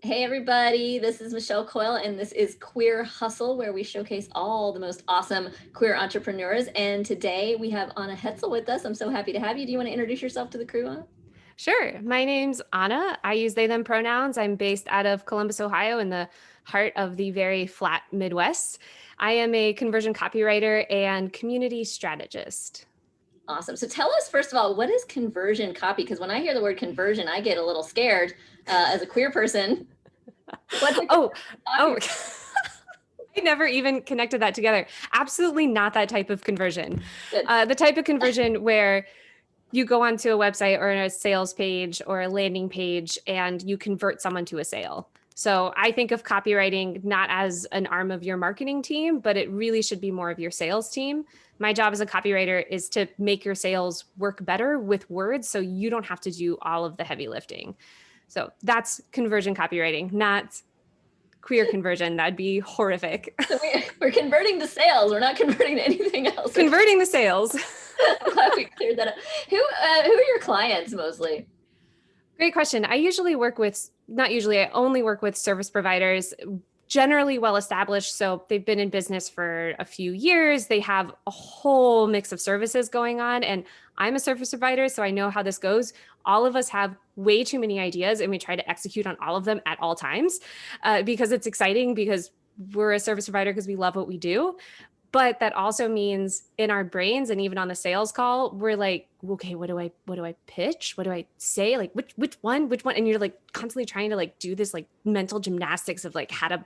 Hey everybody, this is Michelle Coyle and this is Queer Hustle, where we showcase all the most awesome queer entrepreneurs. And today we have Anna Hetzel with us. I'm so happy to have you. Do you want to introduce yourself to the crew, Anna? Sure. My name's Anna. I use they, them pronouns. I'm based out of Columbus, Ohio, in the heart of the very flat Midwest. I am a conversion copywriter and community strategist. Awesome. So tell us, first of all, what is conversion copy? Because when I hear the word conversion, I get a little scared as a queer person. What's a Oh, copy? oh, I never even connected that together. Absolutely not that type of conversion. Good. The type of conversion where you go onto a website or a sales page or a landing page and you convert someone to a sale. So I think of copywriting not as an arm of your marketing team, but it really should be more of your sales team. My job as a copywriter is to make your sales work better with words so you don't have to do all of the heavy lifting. So that's conversion copywriting, not queer conversion. That'd be horrific. So we're converting to sales. We're not converting to anything else. Converting the sales. I'm glad we cleared that up. Who are your clients mostly? Great question. I usually work with, not usually, I only work with service providers, generally well established. So they've been in business for a few years. They have a whole mix of services going on. And I'm a service provider, so I know how this goes. All of us have way too many ideas and we try to execute on all of them at all times because it's exciting because we're a service provider because we love what we do. But that also means in our brains and even on the sales call, we're like, okay, what do I pitch? What do I say? Like which one? And you're like constantly trying to like do this like mental gymnastics of like how to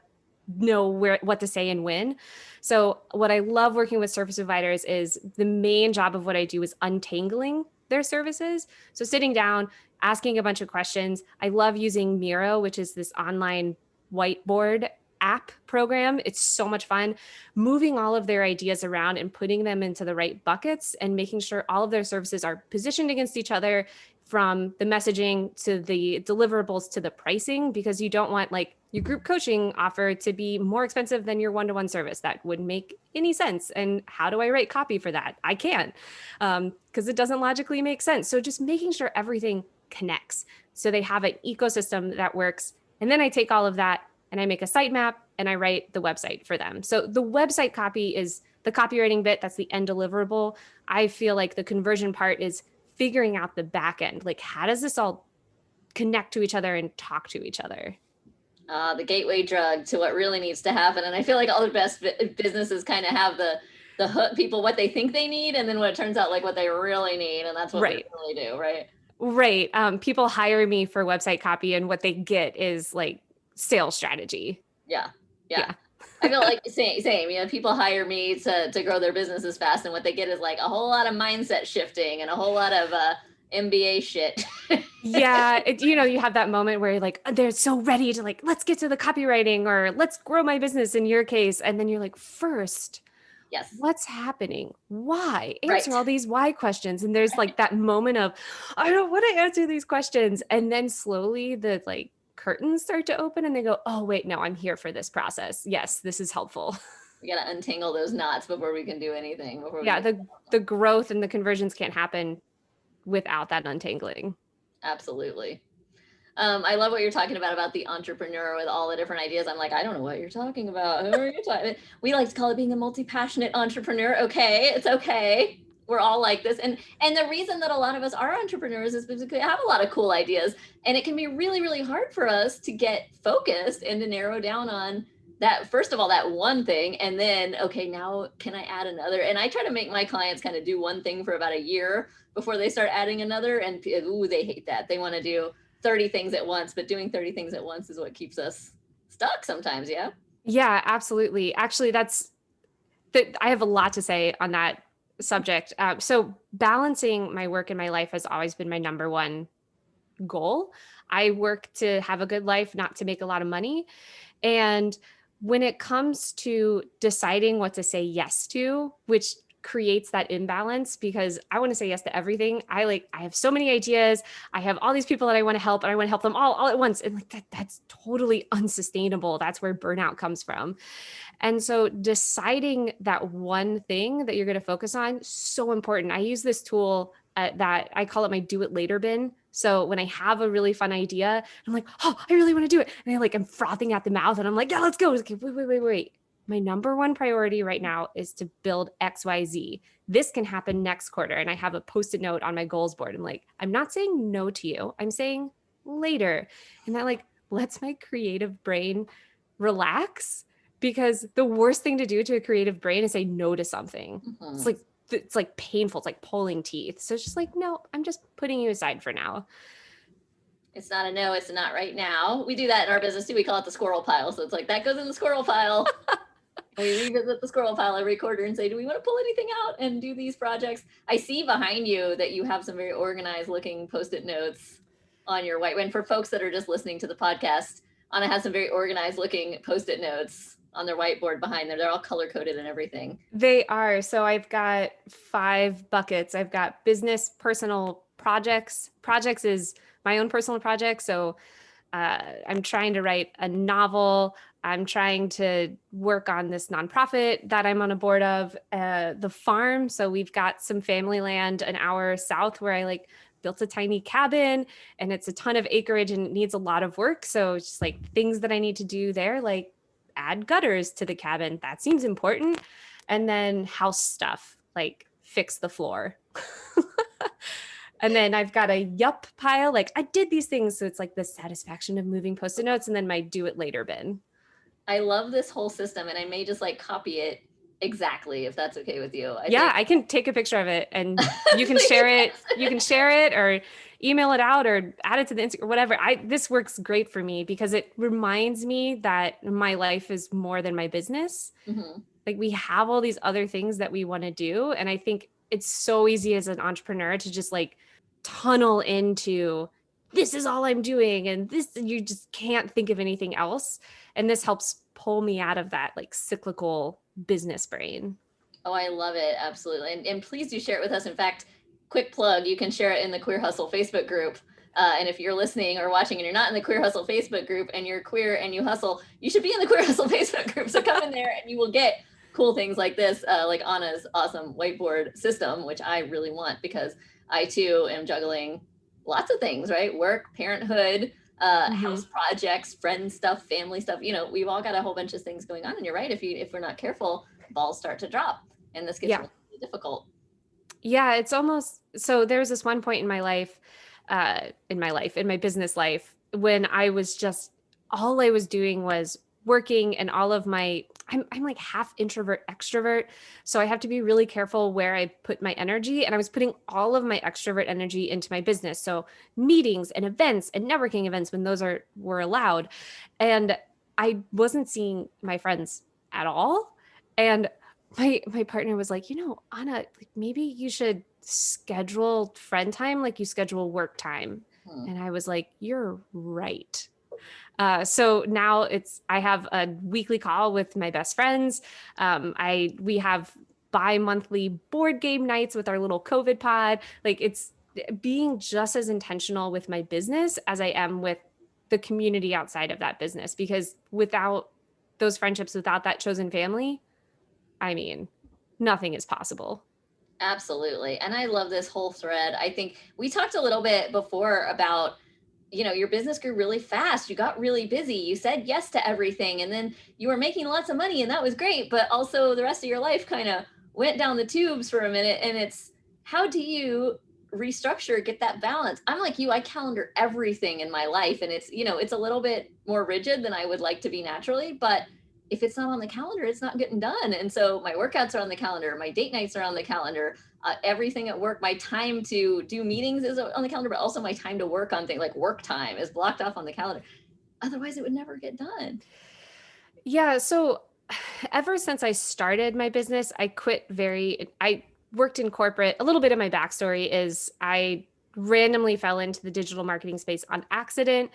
know what to say and when. So what I love working with service providers is the main job of what I do is untangling their services. So sitting down, asking a bunch of questions. I love using Miro, which is this online whiteboard app program. It's so much fun moving all of their ideas around and putting them into the right buckets and making sure all of their services are positioned against each other, from the messaging to the deliverables to the pricing, because you don't want like your group coaching offer to be more expensive than your one-to-one service. That wouldn't make any sense. And how do I write copy for that? I can't, because it doesn't logically make sense. So just making sure everything connects so they have an ecosystem that works. And then I take all of that and I make a sitemap and I write the website for them. So the website copy is the copywriting bit. That's the end deliverable. I feel like the conversion part is figuring out the back end. Like, how does this all connect to each other and talk to each other? The gateway drug to what really needs to happen. And I feel like all the best businesses kind of have the hook people what they think they need, and then what it turns out like what they really need, and that's what we Right. really do, right? Right. People hire me for website copy and what they get is like sales strategy. Yeah, yeah. Yeah. I feel like same. You know, people hire me to grow their businesses fast, and what they get is like a whole lot of mindset shifting and a whole lot of MBA shit. Yeah, you have that moment where you're like, they're so ready to like, let's get to the copywriting or let's grow my business in your case. And then you're like, first, Yes, what's happening? Why? Answer right. all these why questions. And there's like that moment of, I don't want to answer these questions. And then slowly the like curtains start to open and they go, oh, wait, no, I'm here for this process. Yes, this is helpful. We got to untangle those knots before we can do anything. Before we Yeah, can. the growth and the conversions can't happen without that untangling. Absolutely. I love what you're talking about the entrepreneur with all the different ideas. I'm like, I don't know what you're talking about. Who are you talking? We like to call it being a multi-passionate entrepreneur. Okay, it's okay. We're all like this, and the reason that a lot of us are entrepreneurs is because we have a lot of cool ideas, and it can be really, really hard for us to get focused and to narrow down on that. First of all, that one thing, and then okay, now can I add another? And I try to make my clients kind of do one thing for about a year before they start adding another, and ooh, they hate that. They want to do 30 things at once, but doing 30 things at once is what keeps us stuck sometimes. Yeah. Yeah, absolutely. Actually, that I have a lot to say on that subject. So balancing my work and my life has always been my number one goal. I work to have a good life, not to make a lot of money. And when it comes to deciding what to say yes to, which creates that imbalance because I want to say yes to everything. I have so many ideas. I have all these people that I want to help and I want to help them all at once. And like that's totally unsustainable. That's where burnout comes from. And so deciding that one thing that you're going to focus on, so important. I use this tool that I call it my do it later bin. So when I have a really fun idea, I'm like, oh, I really want to do it. And I'm frothing at the mouth and I'm like, yeah, let's go. Okay, wait. My number one priority right now is to build XYZ. This can happen next quarter. And I have a Post-it note on my goals board. I'm like, I'm not saying no to you. I'm saying later. And that lets my creative brain relax, because the worst thing to do to a creative brain is say no to something. Mm-hmm. It's like painful. It's like pulling teeth. So it's just like, no, I'm just putting you aside for now. It's not a no, it's a not right now. We do that in our business too. We call it the squirrel pile. So it's like that goes in the squirrel pile. We revisit the squirrel pile every quarter and say, do we want to pull anything out and do these projects? I see behind you that you have some very organized looking Post-it notes on your white. And for folks that are just listening to the podcast, Anna has some very organized looking Post-it notes on their whiteboard behind them. They're all color coded and everything. They are. So I've got 5 buckets. I've got business, personal, projects. Projects is my own personal project. So I'm trying to write a novel. I'm trying to work on this nonprofit that I'm on a board of, the farm. So we've got some family land an hour south where I built a tiny cabin, and it's a ton of acreage and it needs a lot of work. So it's just things that I need to do there, like add gutters to the cabin. That seems important. And then house stuff, like fix the floor. And then I've got a yup pile. I did these things. So it's the satisfaction of moving Post-it notes, and then my do it later bin. I love this whole system, and I may just copy it exactly, if that's okay with you. I can take a picture of it and you can share it. You can share it or email it out or add it to the Instagram or whatever. This works great for me because it reminds me that my life is more than my business. Mm-hmm. We have all these other things that we want to do. And I think it's so easy as an entrepreneur to just tunnel into, this is all I'm doing. And you just can't think of anything else. And this helps pull me out of that cyclical business brain. Oh, I love it. Absolutely. And please do share it with us. In fact, quick plug, you can share it in the Queer Hustle Facebook group. And if you're listening or watching and you're not in the Queer Hustle Facebook group and you're queer and you hustle, you should be in the Queer Hustle Facebook group. So come in there and you will get cool things like this, like Anna's awesome whiteboard system, which I really want because I too am juggling lots of things, right? Work, parenthood, house projects, friend stuff, family stuff. We've all got a whole bunch of things going on. And you're right. If we're not careful, balls start to drop and this gets really difficult. Yeah, it's almost, so there's this one point in my life, in my business life, when I was just, all I was doing was working, and all of my, I'm half introvert, extrovert. So I have to be really careful where I put my energy. And I was putting all of my extrovert energy into my business. So meetings and events and networking events when those were allowed. And I wasn't seeing my friends at all. And my partner was like, Anna, maybe you should schedule friend time like you schedule work time. And I was like, you're right. So now I have a weekly call with my best friends. We have bi-monthly board game nights with our little COVID pod. It's being just as intentional with my business as I am with the community outside of that business, because without those friendships, without that chosen family, nothing is possible. Absolutely. And I love this whole thread. I think we talked a little bit before about, your business grew really fast. You got really busy. You said yes to everything. And then you were making lots of money and that was great. But also the rest of your life kind of went down the tubes for a minute. And it's, how do you restructure, get that balance? I'm like you, I calendar everything in my life. And it's, it's a little bit more rigid than I would like to be naturally, but if it's not on the calendar, it's not getting done. And so my workouts are on the calendar, my date nights are on the calendar, everything at work, my time to do meetings is on the calendar, but also my time to work on things like work time is blocked off on the calendar. Otherwise it would never get done. Yeah. So ever since I started my business, I worked in corporate. A little bit of my backstory is I randomly fell into the digital marketing space on accident.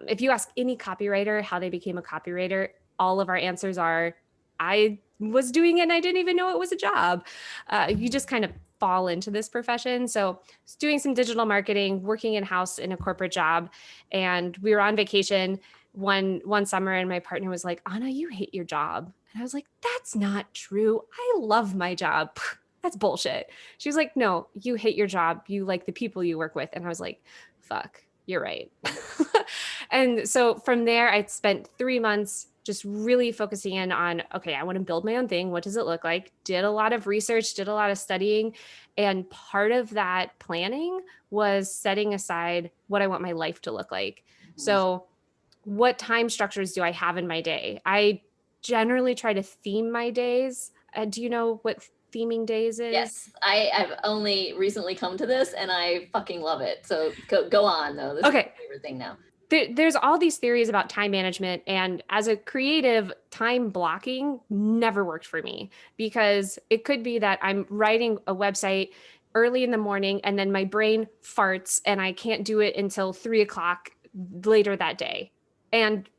If you ask any copywriter how they became a copywriter, all of our answers are, I was doing it and I didn't even know it was a job. You just kind of fall into this profession. So I was doing some digital marketing, working in-house in a corporate job. And we were on vacation one summer and my partner was like, Anna, you hate your job. And I was like, that's not true. I love my job. that's bullshit. She was like, no, you hate your job. You like the people you work with. And I was like, fuck, you're right. And so from there, I spent 3 months just really focusing in on, okay, I want to build my own thing. What does it look like? Did a lot of research, did a lot of studying. And part of that planning was setting aside what I want my life to look like. So what time structures do I have in my day? I generally try to theme my days. Do you know what theming days is? Yes, I've only recently come to this and I fucking love it. So go on though. This is my favorite thing now. There's all these theories about time management. And as a creative, time blocking never worked for me, because it could be that I'm writing a website early in the morning and then my brain farts and I can't do it until 3 o'clock later that day. And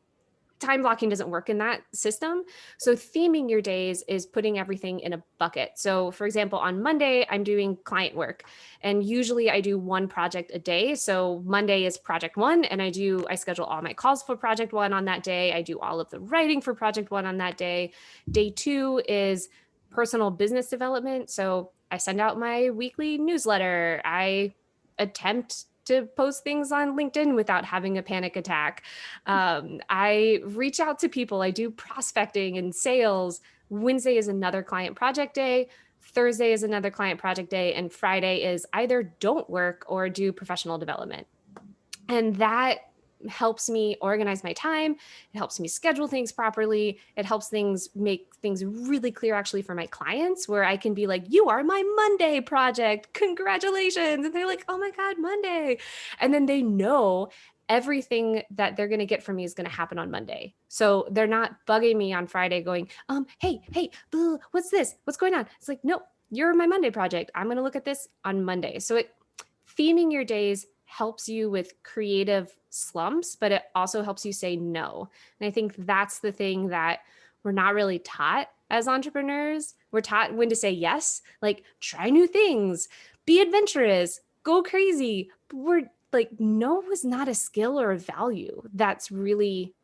time blocking doesn't work in that system. So theming your days is putting everything in a bucket. So for example, on Monday, I'm doing client work, and usually I do one project a day. So Monday is project one, and I schedule all my calls for project one on that day. I do all of the writing for project one on that day. Day two is personal business development. So I send out my weekly newsletter. I attempt to post things on LinkedIn without having a panic attack. I reach out to people. I do prospecting and sales. Wednesday is another client project day. Thursday is another client project day. And Friday is either don't work or do professional development. And that helps me organize my time. It helps me schedule things properly. It helps make things really clear actually for my clients, where I can be like, you are my Monday project. Congratulations. And they're like, oh my God, Monday. And then they know everything that they're going to get from me is going to happen on Monday. So they're not bugging me on Friday going, hey, boo, what's this? What's going on? It's like, no, you're my Monday project. I'm going to look at this on Monday. So theming your days helps you with creative slumps, but it also helps you say no. And I think that's the thing that we're not really taught as entrepreneurs. We're taught when to say yes, like try new things, be adventurous, go crazy. But we're like, no is not a skill or a value that's really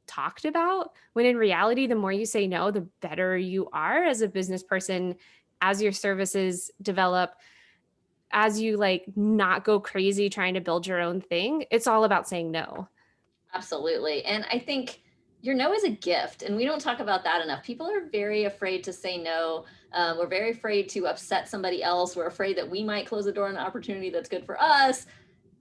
talked about, when in reality, the more you say no, the better you are as a business person, as your services develop, as you like not go crazy trying to build your own thing. It's all about saying no. Absolutely. And I think your no is a gift, and we don't talk about that enough. People are very afraid to say no. We're very afraid to upset somebody else. We're afraid that we might close the door on an opportunity that's good for us.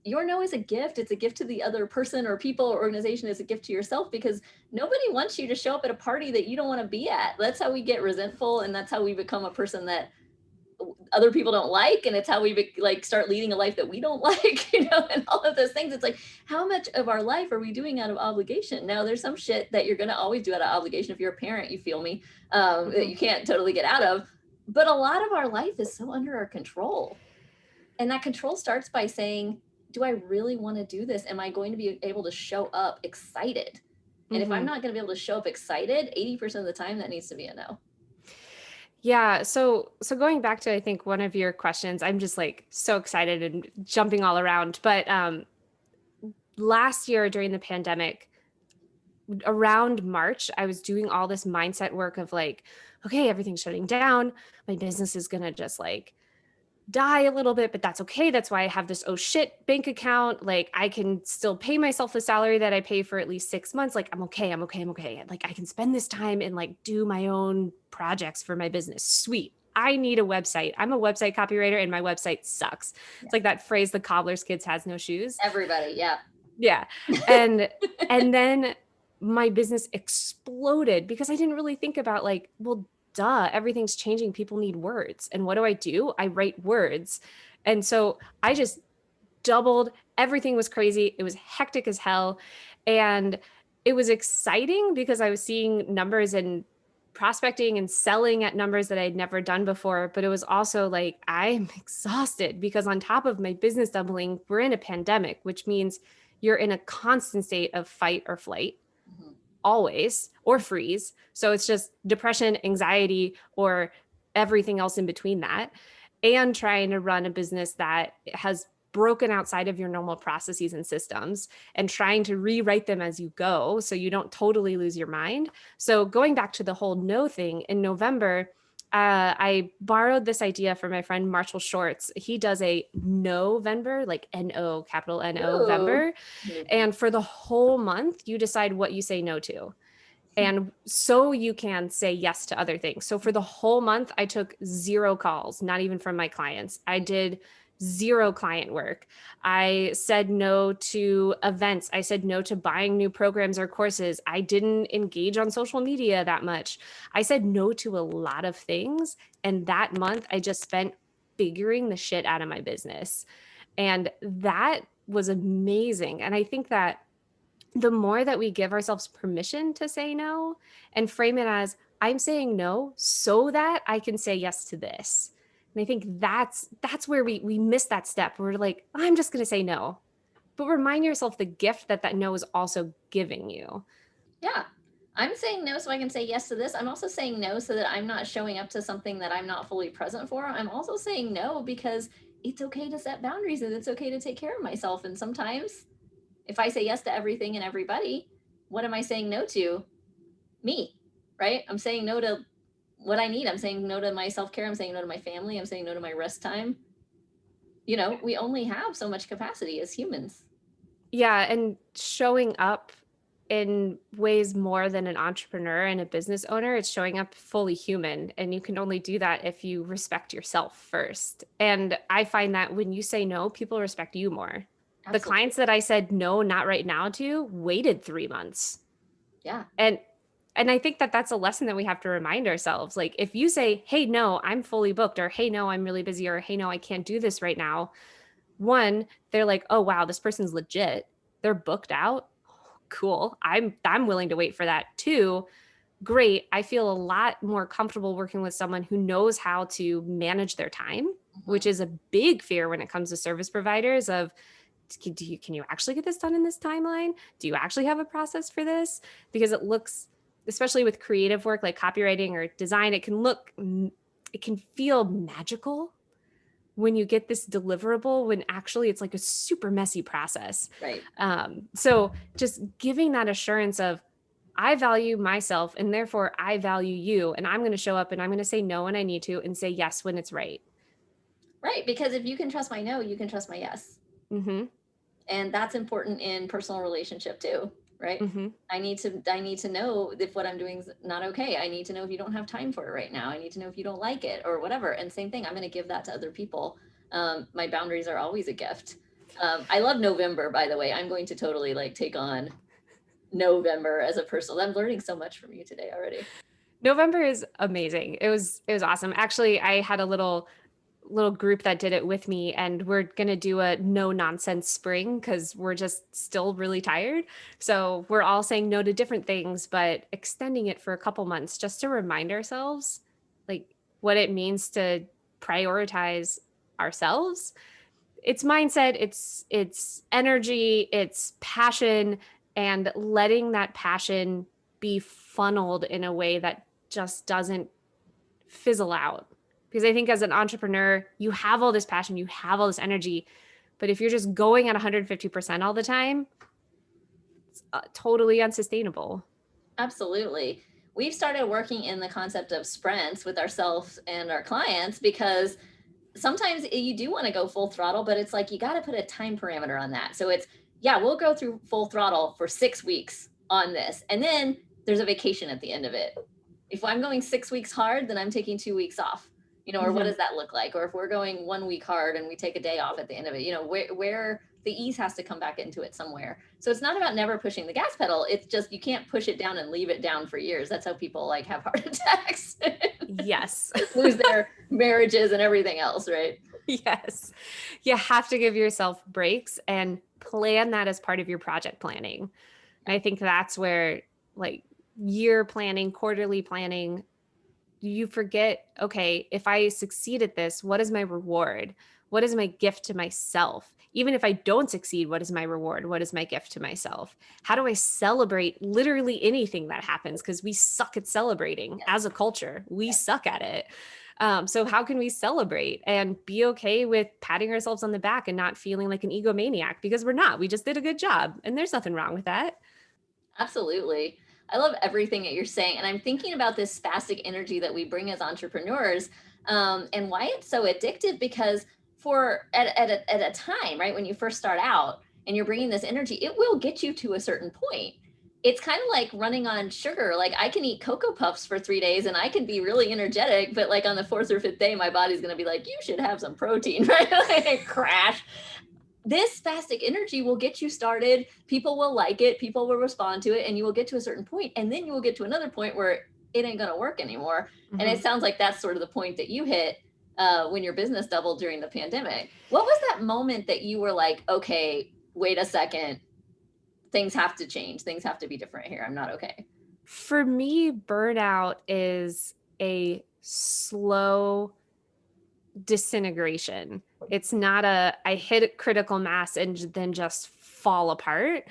Your no is a gift. It's a gift to the other person or people or organization. It's a gift to yourself, because nobody wants you to show up at a party that you don't want to be at. That's how we get resentful, and that's how we become a person that other people don't like, and it's how we start leading a life that we don't like, and all of those things. It's like, how much of our life are we doing out of obligation? Now, there's some shit that you're going to always do out of obligation. If you're a parent, you feel me, that you can't totally get out of. But a lot of our life is so under our control, and that control starts by saying, do I really want to do this? Am I going to be able to show up excited? And if I'm not going to be able to show up excited, 80% of the time, that needs to be a no. Yeah. So going back to, I think, one of your questions, I'm just like so excited and jumping all around. But last year during the pandemic, around March, I was doing all this mindset work of like, okay, everything's shutting down. My business is going to just like die a little bit, but that's okay. That's why I have this oh shit bank account. Like I can still pay myself the salary that I pay for at least 6 months. Like I'm okay. Like I can spend this time and like do my own projects for my business. Sweet. I need a website. I'm a website copywriter and my website sucks. Yeah. It's like that phrase, the cobbler's kids has no shoes. Everybody. Yeah. Yeah. And then my business exploded because I didn't really think about like, well, duh, everything's changing. People need words. And what do? I write words. And so I just doubled. Everything was crazy. It was hectic as hell. And it was exciting because I was seeing numbers and prospecting and selling at numbers that I'd never done before. But it was also like, I'm exhausted because on top of my business doubling, we're in a pandemic, which means you're in a constant state of fight or flight. Always, or freeze. So it's just depression, anxiety, or everything else in between that, and trying to run a business that has broken outside of your normal processes and systems and trying to rewrite them as you go so you don't totally lose your mind. So going back to the whole no thing, in November, I borrowed this idea from my friend Marshall Shorts. He does a NO-vember, like N-O, capital Ooh. N-O-vember. And for the whole month, you decide what you say no to. And so you can say yes to other things. So for the whole month, I took 0 calls, not even from my clients. I did 0 client work. I said no to events. I said no to buying new programs or courses. I didn't engage on social media that much. I said no to a lot of things. And that month, I just spent figuring the shit out of my business. And that was amazing. And I think that the more that we give ourselves permission to say no and frame it as, I'm saying no so that I can say yes to this. And I think that's where we miss that step. We're like, I'm just going to say no. But remind yourself the gift that that no is also giving you. Yeah. I'm saying no so I can say yes to this. I'm also saying no so that I'm not showing up to something that I'm not fully present for. I'm also saying no because it's okay to set boundaries and it's okay to take care of myself. And sometimes if I say yes to everything and everybody, what am I saying no to? Me, right? I'm saying no to what I need. I'm saying no to my self-care. I'm saying no to my family. I'm saying no to my rest time. You know, we only have so much capacity as humans. Yeah. And showing up in ways more than an entrepreneur and a business owner, it's showing up fully human. And you can only do that if you respect yourself first. And I find that when you say no, people respect you more. The Absolutely. clients that I said no, not right now to, waited 3 months. Yeah. And I think that that's a lesson that we have to remind ourselves. Like if you say, hey, no, I'm fully booked, or hey, no, I'm really busy, or hey, no, I can't do this right now. One, they're like, oh, wow, this person's legit. They're booked out. Cool. I'm willing to wait for that. Two, great. I feel a lot more comfortable working with someone who knows how to manage their time, Mhm. which is a big fear when it comes to service providers of, can you actually get this done in this timeline? Do you actually have a process for this? Because it looks, especially with creative work like copywriting or design, it can feel magical when you get this deliverable when actually it's like a super messy process. Right. So just giving that assurance of, I value myself and therefore I value you, and I'm going to show up and I'm going to say no when I need to and say yes when it's right. Right. Because if you can trust my no, you can trust my yes. Mm-hmm. And that's important in personal relationship too, right? Mm-hmm. I need to know if what I'm doing is not okay. I need to know if you don't have time for it right now. I need to know if you don't like it or whatever. And same thing, I'm going to give that to other people. My boundaries are always a gift. I love No-vember, by the way. I'm going to totally like take on No-vember as a personal. I'm learning so much from you today already. No-vember is amazing. It was awesome. Actually, I had a little group that did it with me, and we're going to do a no nonsense spring because we're just still really tired. So we're all saying no to different things, but extending it for a couple months just to remind ourselves like what it means to prioritize ourselves. It's mindset, it's energy, it's passion, and letting that passion be funneled in a way that just doesn't fizzle out. Because I think as an entrepreneur, you have all this passion, you have all this energy, but if you're just going at 150% all the time, it's totally unsustainable. Absolutely. We've started working in the concept of sprints with ourselves and our clients because sometimes you do want to go full throttle, but it's like you got to put a time parameter on that. So it's, yeah, we'll go through full throttle for 6 weeks on this. And then there's a vacation at the end of it. If I'm going 6 weeks hard, then I'm taking 2 weeks off, or what Mm-hmm. does that look like? Or if we're going 1 week hard and we take a day off at the end of it, where the ease has to come back into it somewhere. So it's not about never pushing the gas pedal. It's just, you can't push it down and leave it down for years. That's how people like have heart attacks, Yes. lose their marriages and everything else, right? Yes. You have to give yourself breaks and plan that as part of your project planning. And I think that's where like year planning, quarterly planning, you forget, okay, if I succeed at this, what is my reward? What is my gift to myself? Even if I don't succeed, what is my reward? What is my gift to myself? How do I celebrate literally anything that happens? Because we suck at celebrating Yes. as a culture. We Yes. suck at it. So how can we celebrate and be okay with patting ourselves on the back and not feeling like an egomaniac? Because we're not. We just did a good job, and there's nothing wrong with that. Absolutely. I love everything that you're saying. And I'm thinking about this spastic energy that we bring as entrepreneurs, and why it's so addictive, because at a time, right, when you first start out and you're bringing this energy, it will get you to a certain point. It's kind of like running on sugar. Like I can eat Cocoa Puffs for 3 days and I can be really energetic, but like on the fourth or fifth day, my body's going to be like, you should have some protein, right? Like crash. This spastic energy will get you started. People will like it. People will respond to it, and you will get to a certain point, and then you will get to another point where it ain't going to work anymore. Mm-hmm. And it sounds like that's sort of the point that you hit when your business doubled during the pandemic. What was that moment that you were like, okay, wait a second, things have to change. Things have to be different here. I'm not okay. For me, burnout is a slow disintegration. It's not I hit critical mass and then just fall apart.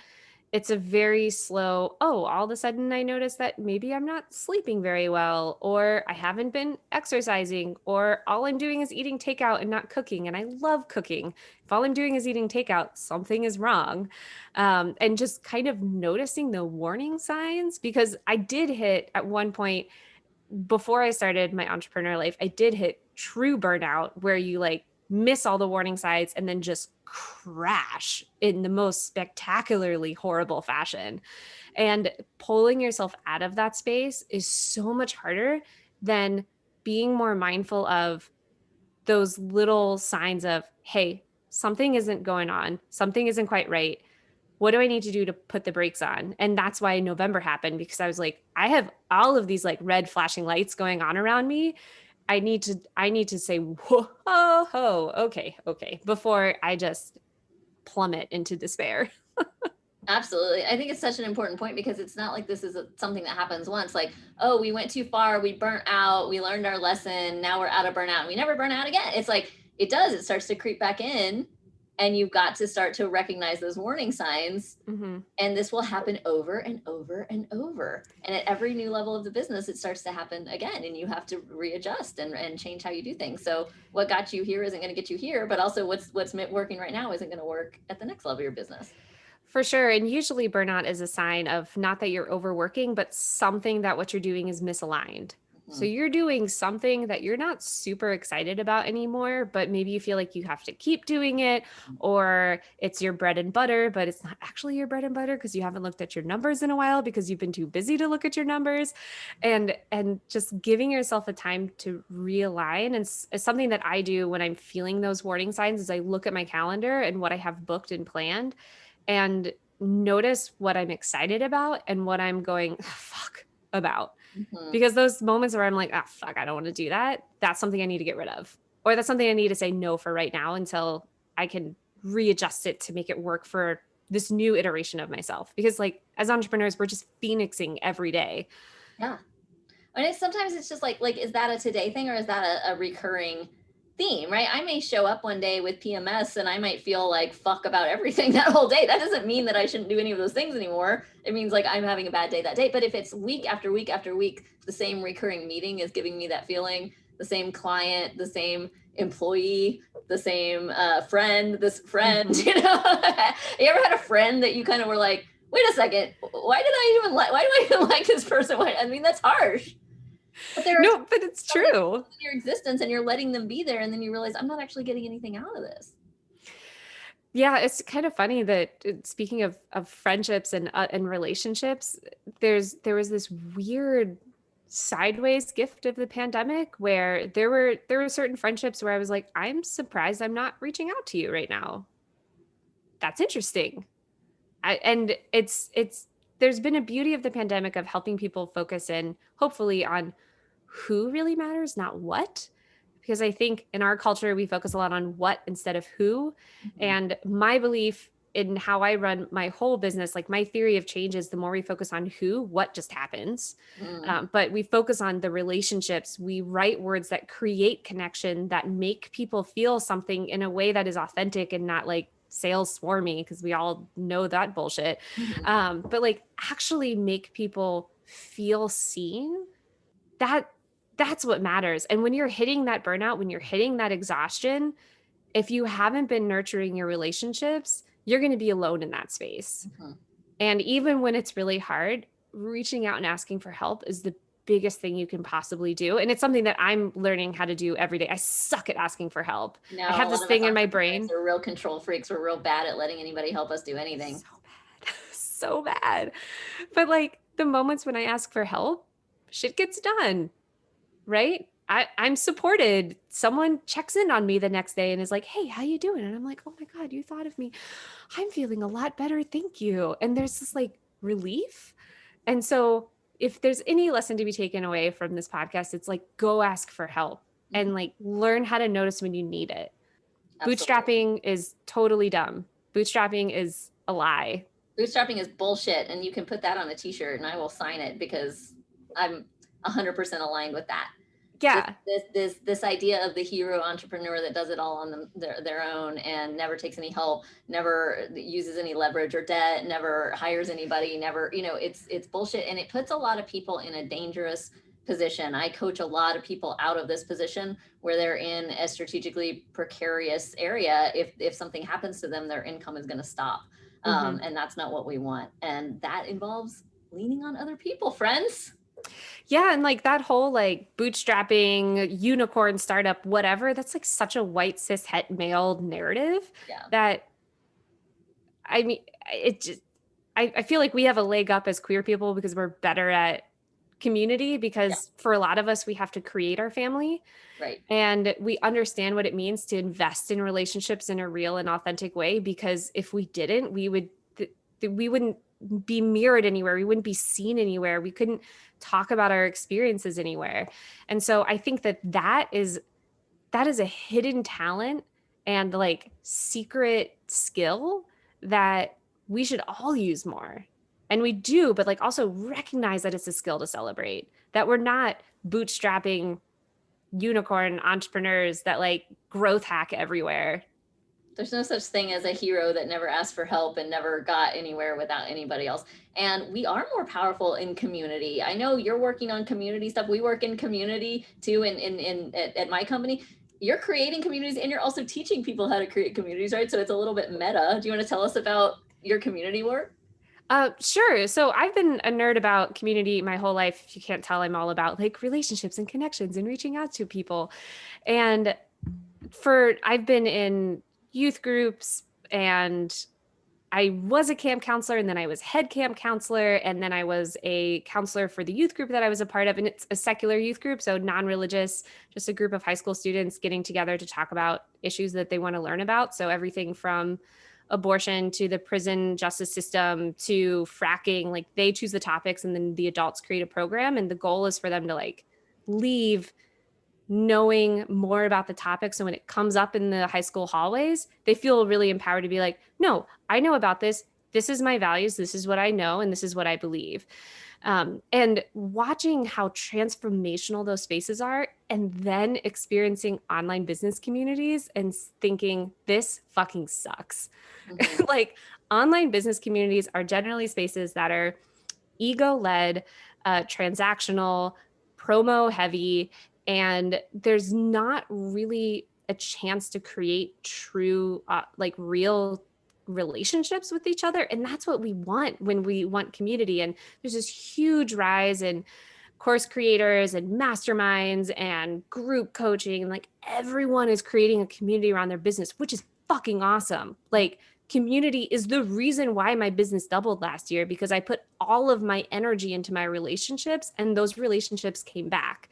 It's a very slow, all of a sudden I notice that maybe I'm not sleeping very well, or I haven't been exercising, or all I'm doing is eating takeout and not cooking. And I love cooking. If all I'm doing is eating takeout, something is wrong. And just kind of noticing the warning signs, because I did hit at one point before I started my entrepreneur life, I did hit true burnout where you like miss all the warning signs and then just crash in the most spectacularly horrible fashion. And pulling yourself out of that space is so much harder than being more mindful of those little signs of, hey, something isn't going on, something isn't quite right. What do I need to do to put the brakes on? And that's why November happened, because I was like, I have all of these like red flashing lights going on around me. I need to say, whoa, okay, before I just plummet into despair. Absolutely. I think it's such an important point, because it's not like this is something that happens once. Like, oh, we went too far, we burnt out, we learned our lesson, now we're out of burnout, and we never burn out again. It's like, it starts to creep back in, and you've got to start to recognize those warning signs. Mm-hmm. And this will happen over and over and over. And at every new level of the business, it starts to happen again, and you have to readjust and change how you do things. So what got you here isn't going to get you here, but also what's working right now isn't going to work at the next level of your business. For sure. And usually burnout is a sign of not that you're overworking, but something that what you're doing is misaligned. So you're doing something that you're not super excited about anymore, but maybe you feel like you have to keep doing it, or it's your bread and butter, but it's not actually your bread and butter because you haven't looked at your numbers in a while because you've been too busy to look at your numbers. And just giving yourself a time to realign. And it's something that I do when I'm feeling those warning signs is I look at my calendar and what I have booked and planned and notice what I'm excited about and what I'm going, fuck about. Mm-hmm. Because those moments where I'm like, fuck, I don't want to do that. That's something I need to get rid of. Or that's something I need to say no for right now until I can readjust it to make it work for this new iteration of myself. Because like as entrepreneurs, we're just phoenixing every day. Yeah. And sometimes it's just like, is that a today thing, or is that a recurring theme, right? I may show up one day with PMS and I might feel like fuck about everything that whole day. That doesn't mean that I shouldn't do any of those things anymore. It means like I'm having a bad day that day. But if it's week after week after week, the same recurring meeting is giving me that feeling, the same client, the same employee, the same friend, mm-hmm. You ever had a friend that you kind of were like, wait a second, why do I even like this person? I mean, that's harsh. But it's true. In your existence, and you're letting them be there, and then you realize I'm not actually getting anything out of this. Yeah, it's kind of funny that speaking of friendships and relationships, there was this weird sideways gift of the pandemic where there were certain friendships where I was like, I'm surprised I'm not reaching out to you right now. That's interesting. And there's been a beauty of the pandemic of helping people focus in, hopefully, on who really matters, not what. Because I think in our culture, we focus a lot on what instead of who. Mm-hmm. And my belief in how I run my whole business, like my theory of change is the more we focus on who, what just happens. But we focus on the relationships. We write words that create connection, that make people feel something in a way that is authentic and not like sales swarmy, because we all know that bullshit. Mm-hmm. But like actually make people feel seen. That's what matters. And when you're hitting that burnout, when you're hitting that exhaustion, if you haven't been nurturing your relationships, you're going to be alone in that space. Mm-hmm. And even when it's really hard, reaching out and asking for help is the biggest thing you can possibly do. And it's something that I'm learning how to do every day. I suck at asking for help. No, I have a this lot of us thing in my entrepreneurs brain. are real control freaks. We're real bad at letting anybody help us do anything. So bad. So bad. But like the moments when I ask for help, shit gets done, right? I'm supported. Someone checks in on me the next day and is like, hey, how you doing? And I'm like, oh my God, you thought of me. I'm feeling a lot better. Thank you. And there's this like relief. And so if there's any lesson to be taken away from this podcast, it's like, go ask for help and like learn how to notice when you need it. Absolutely. Bootstrapping is totally dumb. Bootstrapping is a lie. Bootstrapping is bullshit, and you can put that on a t-shirt and I will sign it because I'm 100% aligned with that. Yeah. This idea of the hero entrepreneur that does it all on their own and never takes any help, never uses any leverage or debt, never hires anybody, never, it's bullshit. And it puts a lot of people in a dangerous position. I coach a lot of people out of this position where they're in a strategically precarious area. If something happens to them, their income is going to stop. And that's not what we want. And that involves leaning on other people, friends. Yeah. And like that whole like bootstrapping, unicorn startup, whatever, that's like such a white cis het male narrative that I mean, it just, I feel like we have a leg up as queer people because we're better at community because for a lot of us, we have to create our family. Right. And we understand what it means to invest in relationships in a real and authentic way, because if we didn't, we wouldn't be mirrored anywhere. We wouldn't be seen anywhere. We couldn't talk about our experiences anywhere. And so I think that is a hidden talent and like secret skill that we should all use more. And we do, but like also recognize that it's a skill to celebrate, that we're not bootstrapping unicorn entrepreneurs that like growth hack everywhere. There's no such thing as a hero that never asked for help and never got anywhere without anybody else. And we are more powerful in community. I know you're working on community stuff. We work in community too at my company. You're creating communities and you're also teaching people how to create communities, right? So it's a little bit meta. Do you want to tell us about your community work? Sure. So I've been a nerd about community my whole life. If you can't tell, I'm all about like relationships and connections and reaching out to people. And I've been in youth groups, and I was a camp counselor, and then I was head camp counselor, and then I was a counselor for the youth group that I was a part of. And it's a secular youth group, so non-religious, just a group of high school students getting together to talk about issues that they want to learn about. So everything from abortion to the prison justice system to fracking, like they choose the topics and then the adults create a program. And the goal is for them to like leave knowing more about the topic. So when it comes up in the high school hallways, they feel really empowered to be like, no, I know about this. This is my values. This is what I know. And this is what I believe. And watching how transformational those spaces are, and then experiencing online business communities and thinking this fucking sucks. Mm-hmm. Like online business communities are generally spaces that are ego-led, transactional, promo heavy, and there's not really a chance to create true, like real relationships with each other. And that's what we want when we want community. And there's this huge rise in course creators and masterminds and group coaching. And like everyone is creating a community around their business, which is fucking awesome. Like community is the reason why my business doubled last year, because I put all of my energy into my relationships and those relationships came back.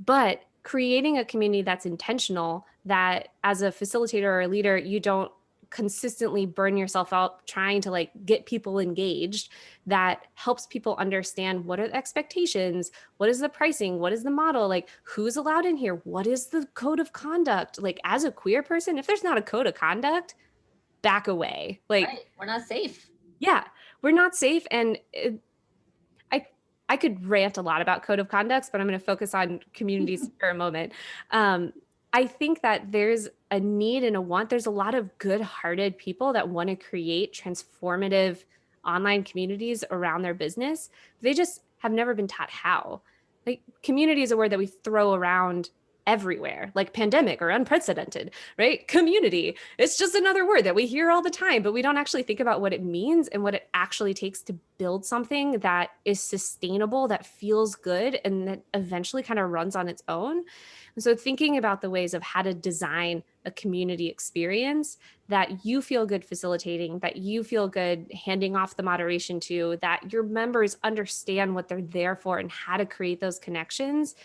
But creating a community that's intentional, that as a facilitator or a leader, you don't consistently burn yourself out trying to like get people engaged, that helps people understand what are the expectations, what is the pricing, what is the model, like who's allowed in here, what is the code of conduct. Like as a queer person, if there's not a code of conduct, back away. Like right. We're not safe. Yeah, we're not safe. And I could rant a lot about code of conducts, but I'm going to focus on communities for a moment. I think that there's a need and a want. There's a lot of good-hearted people that want to create transformative online communities around their business. They just have never been taught how. Like community is a word that we throw around everywhere, like pandemic or unprecedented, right? Community. It's just another word that we hear all the time, but we don't actually think about what it means and what it actually takes to build something that is sustainable, that feels good, and that eventually kind of runs on its own. And so thinking about the ways of how to design a community experience that you feel good facilitating, that you feel good handing off the moderation to, that your members understand what they're there for and how to create those connections,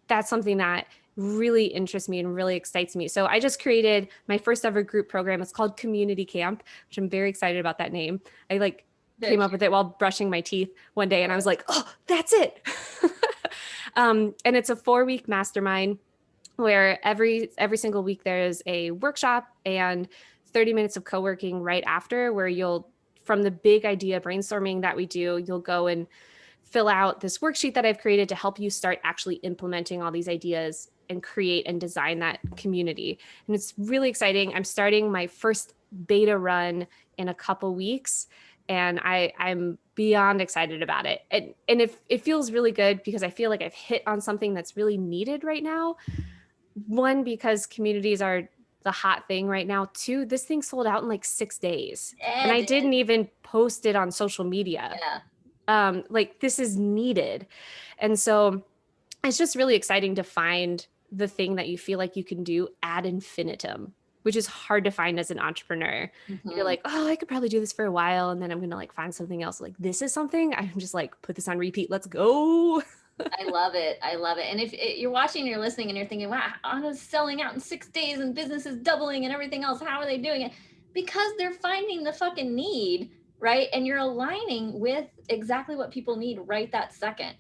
that's something that really interests me and really excites me. So I just created my first ever group program. It's called Community Camp, which I'm very excited about that name. I came up with it while brushing my teeth one day and I was like, oh, that's it. And it's a 4-week mastermind where every single week there's a workshop and 30 minutes of co-working right after, where you'll, from the big idea brainstorming that we do, you'll go and fill out this worksheet that I've created to help you start actually implementing all these ideas and create and design that community. And it's really exciting. I'm starting my first beta run in a couple weeks, and I'm beyond excited about it. And it feels really good because I feel like I've hit on something that's really needed right now. One, because communities are the hot thing right now. Two, this thing sold out in like 6 days. And I didn't even post it on social media. Yeah. Like this is needed. And so it's just really exciting to find the thing that you feel like you can do ad infinitum, which is hard to find as an entrepreneur. Mm-hmm. You're like, oh, I could probably do this for a while, and then I'm going to like find something else. Like this is something I can just like put this on repeat. Let's go. I love it. I love it. And if you're watching and you're listening and you're thinking, wow, Anna's selling out in 6 days and business is doubling and everything else, how are they doing it? Because they're finding the fucking need, right? And you're aligning with exactly what people need right that second.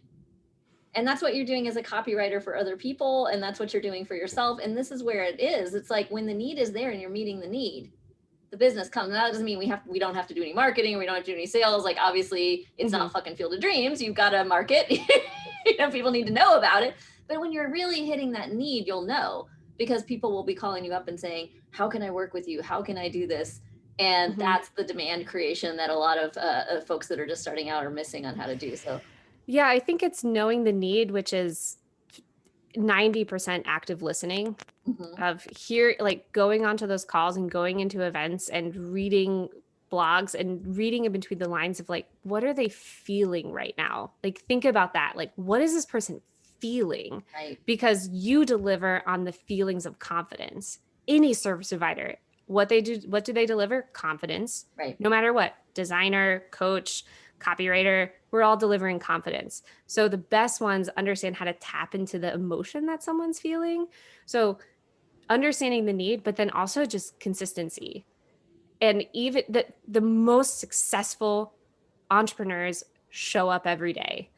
And that's what you're doing as a copywriter for other people. And that's what you're doing for yourself. And this is where it is. It's like when the need is there and you're meeting the need, the business comes. Now, that doesn't mean we don't have to do any marketing. We don't have to do any sales. Like obviously it's not fucking Field of Dreams. You've got to market. People need to know about it. But when you're really hitting that need, you'll know, because people will be calling you up and saying, how can I work with you? How can I do this? And that's the demand creation that a lot of folks that are just starting out are missing on how to do. So yeah, I think it's knowing the need, which is 90% active listening of like going onto those calls and going into events and reading blogs and reading in between the lines of like, what are they feeling right now? Like, think about that. Like, what is this person feeling? Right. Because you deliver on the feelings of confidence. Any service provider, what do they deliver? Confidence. Right. No matter what, designer, coach, copywriter, we're all delivering confidence. So the best ones understand how to tap into the emotion that someone's feeling. So understanding the need, but then also just consistency. And even the most successful entrepreneurs show up every day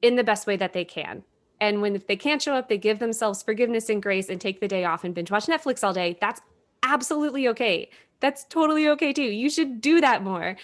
in the best way that they can. And if they can't show up, they give themselves forgiveness and grace and take the day off and binge watch Netflix all day. That's absolutely okay. That's totally okay too. You should do that more.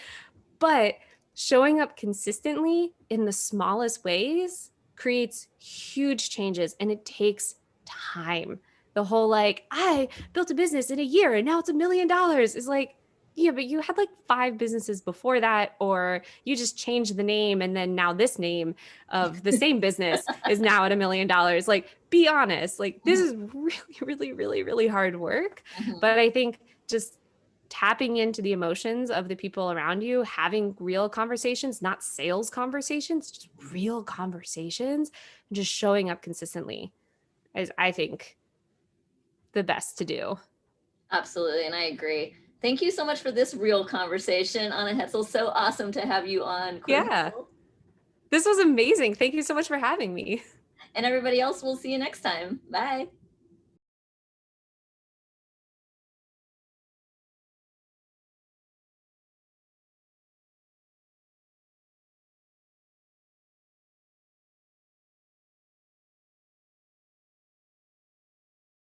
But showing up consistently in the smallest ways creates huge changes, and it takes time. The whole like, I built a business in a year and now it's $1 million is like, yeah, but you had like 5 businesses before that, or you just changed the name and then now this name of the same business is now at $1 million. Like, be honest, like this is really, really, really, really hard work. But I think just tapping into the emotions of the people around you, having real conversations, not sales conversations, just real conversations, and just showing up consistently is, I think, the best to do. Absolutely. And I agree. Thank you so much for this real conversation, Anna Hetzel. So awesome to have you on. Yeah. This was amazing. Thank you so much for having me. And everybody else, we'll see you next time. Bye.